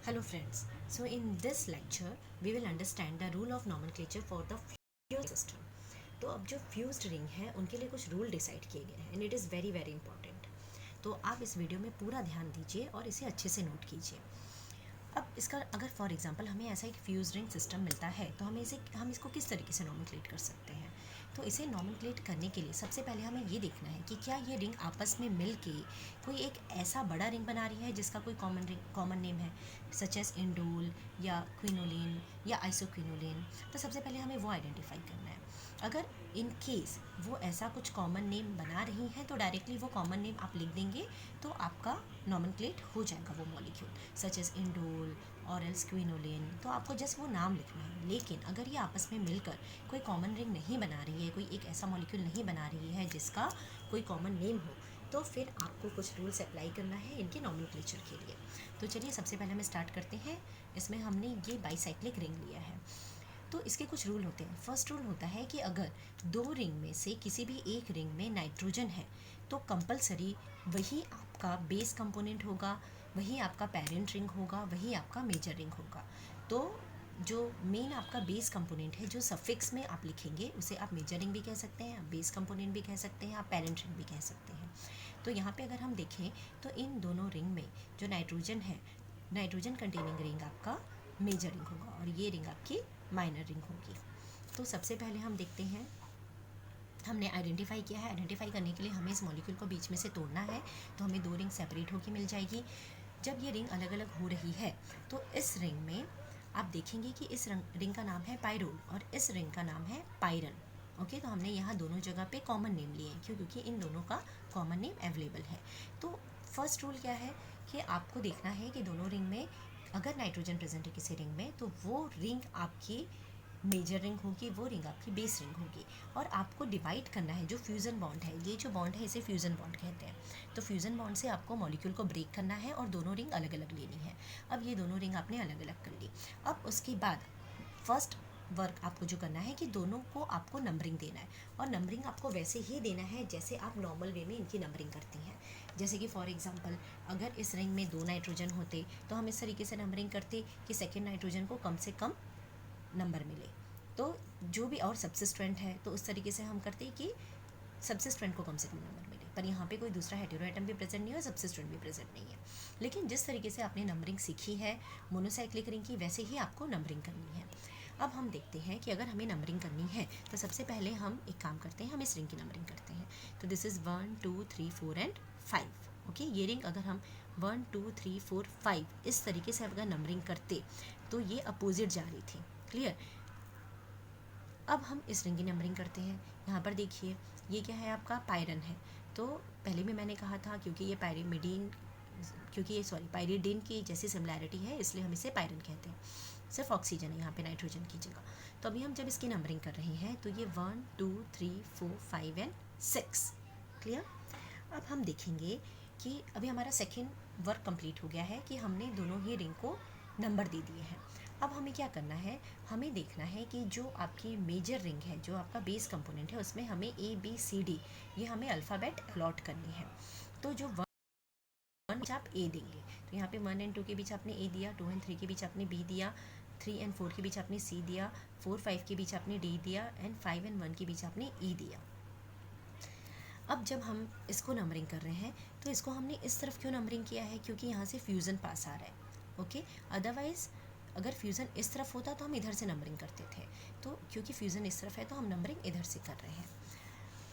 Hello friends. So in this lecture we will understand the rule of nomenclature for the fused system. तो अब जो fused ring है उनके लिए कुछ रूल डिसाइड किए गए हैं and it is very very important. तो आप इस वीडियो में पूरा ध्यान दीजिए और इसे अच्छे से नोट कीजिए. अब इसका अगर फॉर एग्जांपल हमें ऐसा एक फ्यूज रिंग सिस्टम मिलता है तो हम इसको किस तरीके से नॉमेनक्लेट कर सकते हैं. तो इसे नॉमेनक्लेट करने के लिए सबसे पहले हमें ये देखना है कि क्या ये रिंग आपस में मिल के कोई एक ऐसा बड़ा रिंग बना रही है जिसका कोई कॉमन नेम है, सच एज इंडोल या क्विनोलिन या आइसोक्विनोलिन. तो सबसे पहले हमें वो आइडेंटिफाई करना है. अगर इन केस वो ऐसा कुछ कॉमन नेम बना रही हैं तो डायरेक्टली वो कॉमन नेम आप लिख देंगे तो आपका नॉमेनक्लेट हो जाएगा वो मॉलिक्यूल, सच एज इंडोल और एल्स क्विनोलिन. तो आपको जस्ट वो नाम लिखना है. लेकिन अगर ये आपस में मिलकर कोई कॉमन रिंग नहीं बना रही है, कोई एक ऐसा मॉलिक्यूल नहीं बना रही है जिसका कोई कॉमन नेम हो, तो फिर आपको कुछ रूल्स अप्लाई करना है इनके नॉमेनक्लेचर के लिए. तो चलिए सबसे पहले हम स्टार्ट करते हैं. इसमें हमने ये बाईसाइक्लिक रिंग लिया है. तो इसके कुछ रूल होते हैं. फर्स्ट रूल होता है कि अगर दो रिंग में से किसी भी एक रिंग में नाइट्रोजन है तो कंपलसरी वही आपका बेस कंपोनेंट होगा, वही आपका पेरेंट रिंग होगा, वही आपका मेजर रिंग होगा. तो जो मेन आपका बेस कंपोनेंट है जो सफिक्स में आप लिखेंगे उसे आप मेजर रिंग भी कह सकते हैं, आप बेस कंपोनेंट भी कह सकते हैं, आप पेरेंट रिंग भी कह सकते हैं. तो यहाँ पे अगर हम देखें तो इन दोनों रिंग में जो नाइट्रोजन है, नाइट्रोजन कंटेनिंग रिंग आपका मेजर रिंग होगा और ये रिंग आपकी माइनर रिंग होगी. तो सबसे पहले हम देखते हैं, हमने आइडेंटिफाई किया है. आइडेंटिफाई करने के लिए हमें इस मॉलिक्यूल को बीच में से तोड़ना है. तो हमें दो रिंग सेपरेट होकर मिल जाएगी. जब ये रिंग अलग अलग हो रही है तो इस रिंग में आप देखेंगे कि इस रिंग का नाम है पायरोल और इस रिंग का नाम है पायरन. ओके, तो हमने यहाँ दोनों जगह पे कॉमन नेम लिए हैं क्योंकि इन दोनों का कॉमन नेम अवेलेबल है. तो फर्स्ट रूल क्या है कि आपको देखना है कि दोनों रिंग में अगर नाइट्रोजन प्रेजेंट है किसी रिंग में तो वो रिंग आपकी मेजर रिंग होगी, वो रिंग आपकी बेस रिंग होगी. और आपको डिवाइड करना है जो फ्यूज़न बॉन्ड है, ये जो बॉन्ड है इसे फ्यूज़न बॉन्ड कहते हैं. तो फ्यूज़न बॉन्ड से आपको मॉलिक्यूल को ब्रेक करना है और दोनों रिंग अलग अलग लेनी है. अब ये दोनों रिंग आपने अलग अलग कर ली. अब उसके बाद फर्स्ट वर्क आपको जो करना है कि दोनों को आपको नंबरिंग देना है. और नंबरिंग आपको वैसे ही देना है जैसे आप नॉर्मल वे में इनकी नंबरिंग करती हैं. जैसे कि फॉर एग्जांपल अगर इस रिंग में 2 नाइट्रोजन होते तो हम इस तरीके से नंबरिंग करते कि सेकेंड नाइट्रोजन को कम से कम नंबर मिले. तो जो भी और सब्सिस्टेंट है तो उस तरीके से हम करते कि सब्सिस्टेंट को कम से कम नंबर मिले. पर यहाँ पे कोई दूसरा हेटेरो एटम भी प्रेजेंट नहीं है और सब्सिस्टेंट भी प्रेजेंट नहीं है. लेकिन जिस तरीके से आपने नंबरिंग सीखी है मोनोसाइक्लिक रिंग की वैसे ही आपको नंबरिंग करनी है. अब हम देखते हैं कि अगर हमें नंबरिंग करनी है तो सबसे पहले हम एक काम करते हैं, हम इस रिंग की नंबरिंग करते हैं. तो दिस इज़ 1 2 3 4 एंड 5. ओके, ये रिंग अगर हम 1 2 3 4 5 इस तरीके से अगर नंबरिंग करते तो ये अपोजिट जा रही थी. क्लियर. अब हम इस रिंग की नंबरिंग करते हैं. यहाँ पर देखिए ये क्या है, आपका पायरन है. तो पहले भी मैंने कहा था क्योंकि ये पायरिमिडीन पायरिडीन की जैसी सिमिलैरिटी है इसलिए हम इसे पायरन कहते हैं. सिर्फ ऑक्सीजन है यहाँ पे नाइट्रोजन की जगह. तो अभी हम जब इसकी नंबरिंग कर रहे हैं तो ये 1 2 3 4 5 एंड 6. क्लियर. अब हम देखेंगे कि अभी हमारा सेकेंड वर्क कंप्लीट हो गया है कि हमने दोनों ही रिंग को नंबर दे दिए हैं. अब हमें क्या करना है, हमें देखना है कि जो आपकी मेजर रिंग है, जो आपका बेस कंपोनेंट है, उसमें हमें ए बी सी डी ये हमें अल्फ़ाबेट अलॉट करनी है. तो जो 1 बीच आप ए देंगे तो यहाँ पे 1 एंड 2 के बीच आपने ए दिया, 2 एंड 3 के बीच आपने बी दिया, 3 एंड 4 के बीच आपने सी दिया, 4 5 के बीच आपने डी दिया एंड 5 एंड 1 के बीच आपने ई दिया. अब जब हम इसको नंबरिंग कर रहे हैं तो इसको हमने इस तरफ क्यों नंबरिंग किया है, क्योंकि यहाँ से फ्यूज़न पास आ रहा है. ओके, अदरवाइज़ अगर फ्यूज़न इस तरफ होता तो हम इधर से नंबरिंग करते थे. तो क्योंकि फ्यूज़न इस तरफ है तो हम नंबरिंग इधर से कर रहे हैं.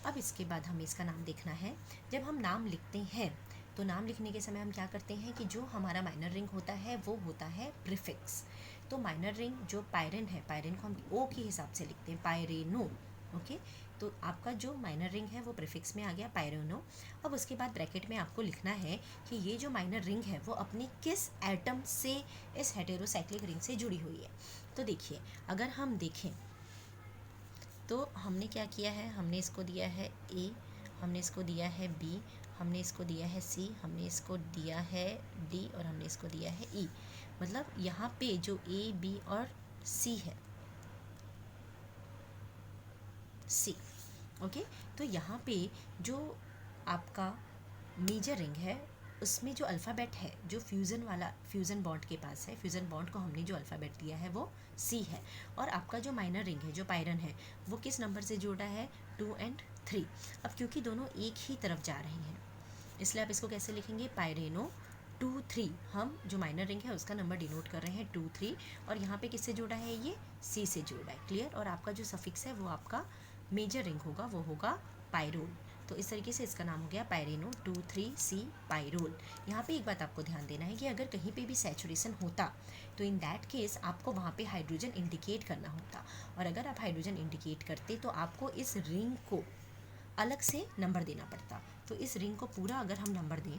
अब इसके बाद हमें इसका नाम देखना है. जब हम नाम लिखते हैं तो नाम लिखने के समय हम क्या करते हैं कि जो हमारा माइनर रिंग होता है वो होता है प्रीफिक्स. तो माइनर रिंग जो पायरन है, पायरन को हम ओ के हिसाब से लिखते हैं, पायरेनो. ओके, तो आपका जो माइनर रिंग है वो प्रीफिक्स में आ गया पायरेनो. अब उसके बाद ब्रैकेट में आपको लिखना है कि ये जो माइनर रिंग है वो अपनी किस एटम से इस हेटेरोसाइक्लिक रिंग से जुड़ी हुई है. तो देखिए अगर हम देखें तो हमने क्या किया है, हमने इसको दिया है ए, हमने इसको दिया है बी, हमने इसको दिया है सी, हमने इसको दिया है डी और हमने इसको दिया है ई. मतलब यहाँ पे जो ए बी और सी है, सी. ओके, तो यहाँ पे जो आपका मेजर रिंग है उसमें जो अल्फ़ाबेट है, जो फ्यूज़न बॉन्ड के पास है, फ्यूज़न बॉन्ड को हमने जो अल्फ़ाबेट दिया है वो C है। और आपका जो माइनर रिंग है, जो पायरन है, वो किस नंबर से जोड़ा है? 2 और 3। अब क्योंकि दोनों एक ही तरफ जा रहे हैं, इसलिए आप इसको कैसे लिखेंगे? पायरेनो 2 3। हम जो माइनर रिंग है उसका नंबर डिनोट कर रहे हैं 2 3, और यहाँ पे किससे जोड़ा है? ये C से जोड़ा है। क्लियर? और आपका जो सफिक्स है वो आपका मेजर रिंग होगा, वो होगा पायरोल। तो इस तरीके से इसका नाम हो गया पायरेनो 2 3 C पायरोल। यहाँ पे एक बात आपको ध्यान देना है कि अगर कहीं पे भी सैचुरेशन होता तो इन दैट केस आपको वहाँ पे हाइड्रोजन इंडिकेट करना होता, और अगर आप हाइड्रोजन इंडिकेट करते तो आपको इस रिंग को अलग से नंबर देना पड़ता। तो इस रिंग को पूरा अगर हम नंबर दें,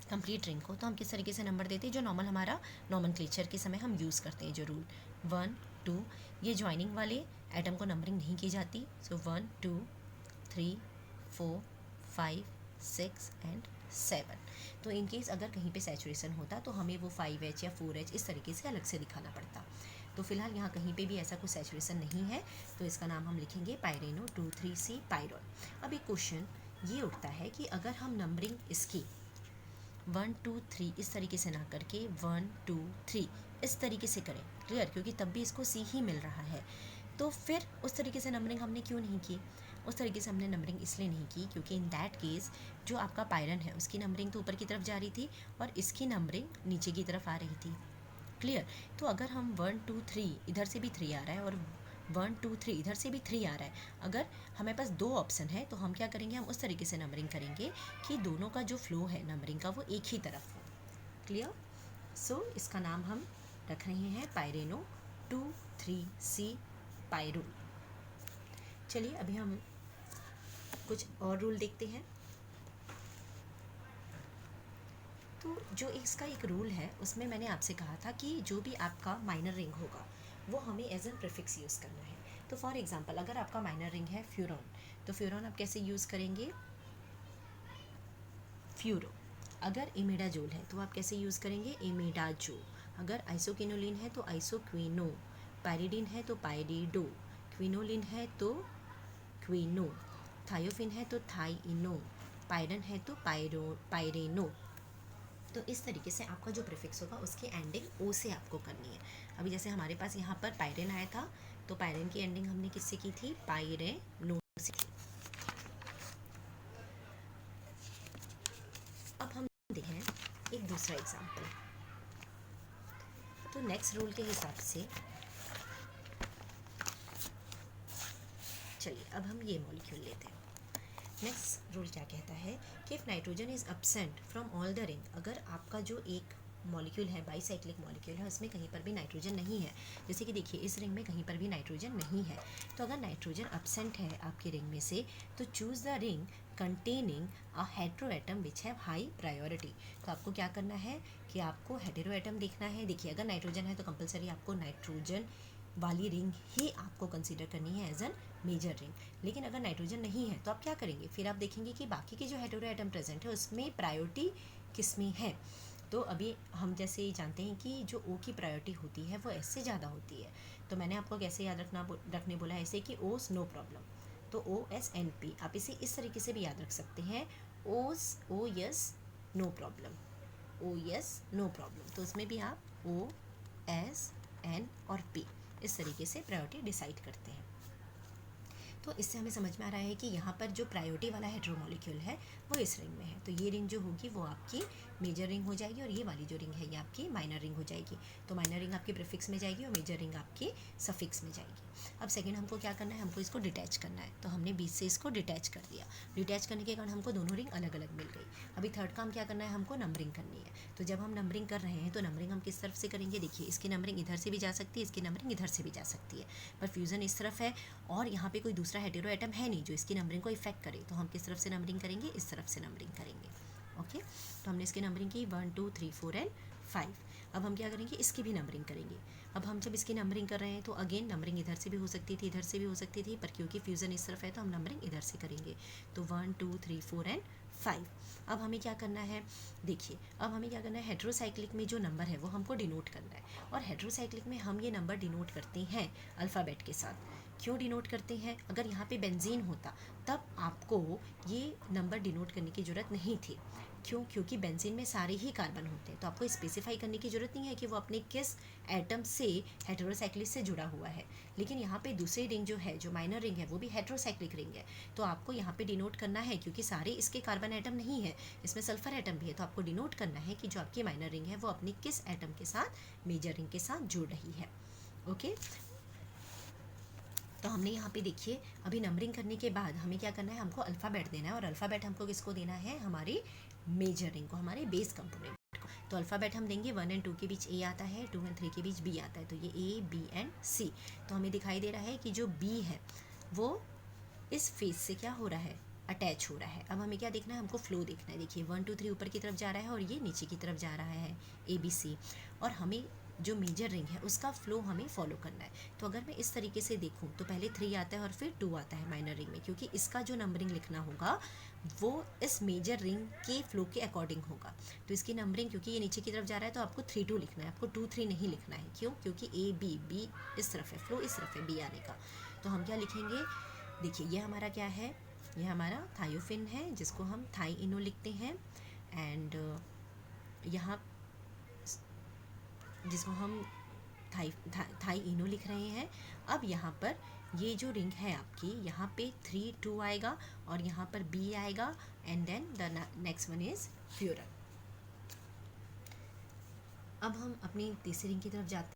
कंप्लीट रिंग को, तो हम किस तरीके से नंबर देते हैं? जो नॉर्मल हमारा नॉमेनक्लेचर के समय हम यूज़ करते हैं, जो रूल 1 2। ये ज्वाइनिंग वाले एटम को नंबरिंग नहीं की जाती, सो 1 2 3 4 5 6 एंड 7। तो इन केस अगर कहीं पे सैचुरेशन होता तो हमें वो 5H या 4H इस तरीके से अलग से दिखाना पड़ता। तो फिलहाल यहाँ कहीं पे भी ऐसा कोई सैचुरेशन नहीं है, तो इसका नाम हम लिखेंगे पायरेनो 2 3 C पायरोल। अब एक क्वेश्चन ये उठता है कि अगर हम नंबरिंग इसकी 1 2 3 इस तरीके से ना करके 1 2 3 इस तरीके से करें, क्लियर? क्योंकि तब भी इसको C ही मिल रहा है, तो फिर उस तरीके से नंबरिंग हमने क्यों नहीं की? उस तरीके से हमने नंबरिंग इसलिए नहीं की क्योंकि इन दैट केस जो आपका पायरन है उसकी नंबरिंग तो ऊपर की तरफ जा रही थी और इसकी नंबरिंग नीचे की तरफ आ रही थी। क्लियर? तो अगर हम 1 2 3 इधर से भी 3 आ रहा है और 1 2 3 इधर से भी 3 आ रहा है, अगर हमें पास 2 ऑप्शन है तो हम क्या करेंगे? हम उस तरीके से नंबरिंग करेंगे कि दोनों का जो फ्लो है नंबरिंग का वो एक ही तरफ हो। क्लियर? सो इसका नाम हम रख रहे हैं पायरेनो 2 3 C पायरोल। चलिए अभी हम कुछ और रूल देखते हैं। तो जो इसका एक रूल है उसमें मैंने आपसे कहा था कि जो भी आपका माइनर रिंग होगा वो हमें एज एन प्रीफिक्स यूज़ करना है। तो फॉर एग्जांपल अगर आपका माइनर रिंग है फ्यूरॉन, तो फ्यूरॉन आप कैसे यूज़ करेंगे? फ्यूरो। अगर इमिडाजोल है तो आप कैसे यूज़ करेंगे? इमिडाजो। अगर आइसोक्विनोलिन है तो आइसोक्विनो। पायरिडीन है तो पायरिडो। क्विनोलिन है तो क्विनो। थायोफिन है तो थाइनो। पायरन है तो पायरेनो। तो इस तरीके से आपका जो प्रीफिक्स होगा उसकी एंडिंग ओ से आपको करनी है। अभी जैसे हमारे पास यहाँ पर पायरेन आया था, तो पायरेन की एंडिंग हमने किससे की थी? पायरेनो से की। अब हम देखें एक दूसरा एग्जाम्पल। तो नेक्स्ट रूल के हिसाब से चलिए अब हम ये मॉलिक्यूल लेते हैं। नेक्स्ट रूल क्या कहता है कि if nitrogen is absent from all the ring, अगर आपका जो एक मॉलिक्यूल है बाईसाइक्लिक मॉलिक्यूल है उसमें कहीं पर भी नाइट्रोजन नहीं है, जैसे कि देखिए इस रिंग में कहीं पर भी नाइट्रोजन नहीं है, तो अगर नाइट्रोजन एब्सेंट है आपके रिंग में से तो choose the ring containing a hetero atom which have high priority. तो आपको क्या करना है कि आपको हेटेरो एटम देखना है। देखिए अगर नाइट्रोजन है तो कंपलसरी आपको नाइट्रोजन वाली रिंग ही आपको कंसीडर करनी है एज एन मेजर रिंग। लेकिन अगर नाइट्रोजन नहीं है तो आप क्या करेंगे? फिर आप देखेंगे कि बाकी के जो हेटेरो एटम प्रेजेंट है उसमें प्रायोरिटी किस में है। तो अभी हम जैसे जानते हैं कि जो ओ की प्रायोरिटी होती है वो एस से ज़्यादा होती है, तो मैंने आपको कैसे याद रखने बोला ऐसे कि ओस नो प्रॉब्लम, तो ओ एस एन पी आप इसे इस तरीके से भी याद रख सकते हैं, ओस oh yes no problem, oh yes no problem. तो उसमें भी आप ओ एस एन और पी इस तरीके से प्रायोरिटी डिसाइड करते हैं। तो इससे हमें समझ में आ रहा है कि यहाँ पर जो प्रायोरिटी वाला हेटेरोमॉलिक्यूल है वो इस रिंग में है, तो ये रिंग जो होगी वो आपकी मेजर रिंग हो जाएगी और ये वाली जो रिंग है ये आपकी माइनर रिंग हो जाएगी। तो माइनर रिंग आपकी प्रीफिक्स में जाएगी और मेजर रिंग आपकी सफिक्स में जाएगी। अब सेकेंड हमको क्या करना है? हमको इसको डिटैच करना है, तो हमने बीच से इसको डिटैच कर दिया। डिटैच करने के कारण हमको दोनों रिंग अलग अलग मिल गई। अभी थर्ड काम क्या करना है? हमको नंबरिंग करनी है। तो जब हम नंबरिंग कर रहे हैं तो नंबरिंग हम किस तरफ से करेंगे? देखिए इसकी नंबरिंग इधर से भी जा सकती है, इसकी नंबरिंग इधर से भी जा सकती है, पर फ्यूज़न इस तरफ है और यहाँ पे कोई दूसरा हेटेरो एटम है नहीं जो इसकी नंबरिंग को इफेक्ट करे, तो हम किस तरफ से नंबरिंग करेंगे? इस तरफ से नंबरिंग करेंगे। ओके, तो हमने इसकी नंबरिंग की 1 2 3 4 एंड 5। अब हम क्या करेंगे? इसकी भी नंबरिंग करेंगे। अब हम जब इसकी नंबरिंग कर रहे हैं तो अगेन नंबरिंग इधर से भी हो सकती थी, इधर से भी हो सकती थी, पर क्योंकि फ्यूज़न इस तरफ है तो हम नंबरिंग इधर से करेंगे। तो 1 2 3 4 एंड 5। अब हमें क्या करना है? देखिए अब हमें क्या करना है? हेटेरोसाइक्लिक में जो नंबर है वो हमको डिनोट करना है, और हेटेरोसाइक्लिक में हम ये नंबर डिनोट करते हैं अल्फ़ाबेट के साथ। क्यों डिनोट करते हैं? अगर यहाँ पे बेंजीन होता तब आपको ये नंबर डिनोट करने की ज़रूरत नहीं थी, क्यों? क्योंकि बेंजीन में सारे ही कार्बन होते हैं, तो आपको स्पेसिफाई करने की ज़रूरत नहीं है कि वो अपने किस एटम से हेटेरोसाइक्लिक से जुड़ा हुआ है। लेकिन यहाँ पे दूसरी रिंग जो है, जो माइनर रिंग है, वो भी हेटेरोसाइक्लिक रिंग है, तो आपको यहाँ पे डिनोट करना है, क्योंकि सारे इसके कार्बन एटम नहीं है, इसमें सल्फर एटम भी है, तो आपको डिनोट करना है कि जो आपकी माइनर रिंग है वो अपनी किस एटम के साथ मेजर रिंग के साथ जुड़ रही है। ओके, तो हमने यहाँ पे देखिए अभी नंबरिंग करने के बाद हमें क्या करना है, हमको अल्फ़ाबेट देना है, और अल्फ़ाबेट हमको किसको देना है, हमारे मेजर रिंग को, हमारे बेस कंपोनेंट को। तो अल्फ़ाबेट हम देंगे 1 और 2 के बीच ए आता है, 2 और 3 के बीच बी आता है, तो ये ए बी एंड सी। तो हमें दिखाई दे रहा है कि जो बी है वो इस फेज से क्या हो रहा है, अटैच हो रहा है। अब हमें क्या देखना है, हमको फ्लो देखना है। देखिए 1 2 3 ऊपर की तरफ जा रहा है और ये नीचे की तरफ जा रहा है, ए बी सी, और हमें जो मेजर रिंग है उसका फ्लो हमें फॉलो करना है। तो अगर मैं इस तरीके से देखूँ तो पहले 3 आता है और फिर 2 आता है माइनर रिंग में, क्योंकि इसका जो नंबरिंग लिखना होगा वो इस मेजर रिंग के फ्लो के अकॉर्डिंग होगा। तो इसकी नंबरिंग, क्योंकि ये नीचे की तरफ जा रहा है, तो आपको 3 2 लिखना है, आपको 2 3 नहीं लिखना है। क्यों? क्योंकि ए बी इस तरफ है, फ्लो इस तरफ है बी आने का। तो हम क्या लिखेंगे, देखिए ये हमारा क्या है, ये हमारा थायोफिन है, जिसको हम थाई इनो लिखते हैं, एंड यहाँ जिसको हम थाई इनो लिख रहे हैं। अब यहाँ पर ये जो रिंग है आपकी, यहाँ पे 3 2 आएगा और यहाँ पर बी आएगा, and then the next one is furan. अब हम अपनी तीसरी रिंग की तरफ जाते हैं।